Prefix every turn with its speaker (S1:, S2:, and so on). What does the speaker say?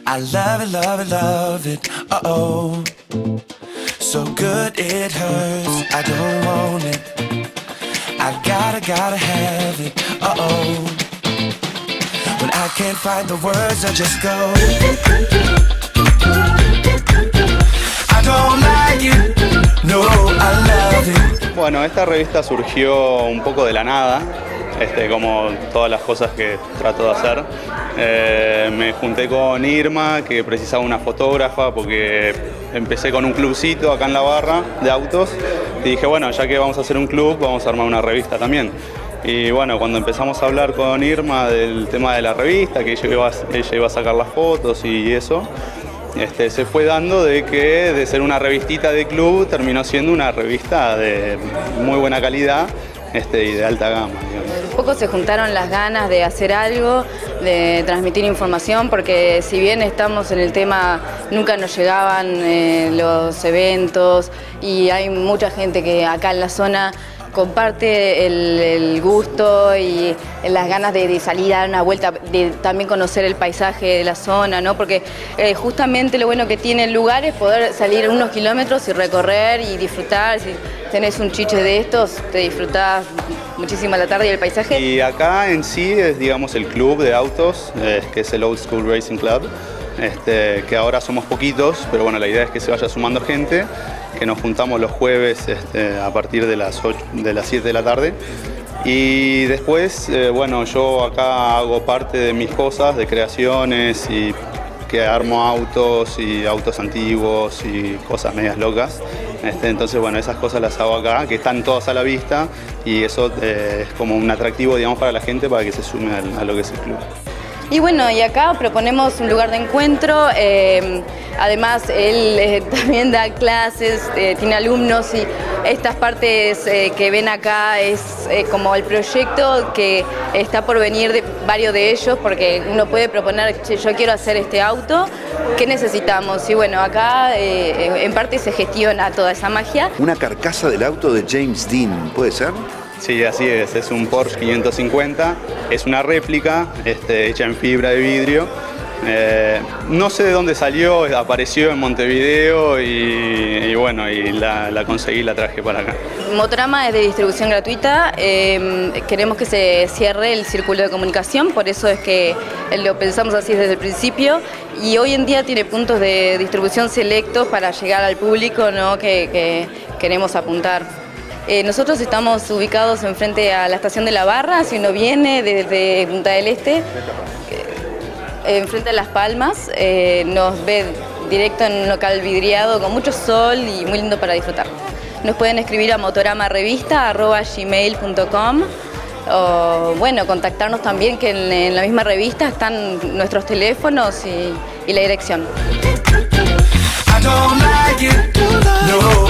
S1: I love it, love it, love it, uh-oh. So good it hurts, I don't want it. I gotta have it, uh-oh. When I can't find the words, I just go. I don't like it, no, I love it.
S2: Bueno, esta revista surgió un poco de la nada, como todas las cosas que trato de hacer. Me junté con Irma, que precisaba una fotógrafa, porque empecé con un clubcito acá en la barra de autos y dije, bueno, ya que vamos a hacer un club, vamos a armar una revista también. Y bueno, cuando empezamos a hablar con Irma del tema de la revista, que ella iba a sacar las fotos y eso, se fue dando de que de ser una revistita de club terminó siendo una revista de muy buena calidad y de alta gama, digamos.
S3: Un poco se juntaron las ganas de hacer algo, de transmitir información, porque si bien estamos en el tema, nunca nos llegaban los eventos y hay mucha gente que acá en la zona comparte el gusto y las ganas de salir a dar una vuelta, de también conocer el paisaje de la zona, ¿no? Porque justamente lo bueno que tiene el lugar es poder salir unos kilómetros y recorrer y disfrutar. Si tenés un chiche de estos, te disfrutás muchísimo la tarde y el paisaje.
S2: Y acá en sí es, digamos, el club de autos, que es el Old School Racing Club, que ahora somos poquitos, pero bueno, la idea es que se vaya sumando gente, que nos juntamos los jueves a partir de las 7 de la tarde. Y después, bueno, yo acá hago parte de mis cosas, de creaciones, y que armo autos y autos antiguos y cosas medias locas. Entonces, bueno, esas cosas las hago acá, que están todas a la vista, y eso es como un atractivo, digamos, para la gente, para que se sume a lo que es el club.
S3: Y bueno, y acá proponemos un lugar de encuentro, además él también da clases, tiene alumnos, y estas partes que ven acá es como el proyecto que está por venir de varios de ellos, porque uno puede proponer, yo quiero hacer este auto, ¿qué necesitamos? Y bueno, acá en parte se gestiona toda esa magia.
S4: Una carcasa del auto de James Dean, ¿puede ser?
S2: Sí, así es un Porsche 550, es una réplica hecha en fibra de vidrio. No sé de dónde salió, apareció en Montevideo y bueno, y la conseguí, la traje para acá.
S3: Motorama es de distribución gratuita, queremos que se cierre el círculo de comunicación, por eso es que lo pensamos así desde el principio, y hoy en día tiene puntos de distribución selectos para llegar al público, ¿no?, que queremos apuntar. Nosotros estamos ubicados enfrente a la estación de La Barra, si uno viene desde Punta del Este, enfrente a Las Palmas, nos ve directo en un local vidriado con mucho sol y muy lindo para disfrutar. Nos pueden escribir a motoramarevista@gmail.com o bueno, contactarnos también, que en la misma revista están nuestros teléfonos y la dirección.
S1: I don't like it, no.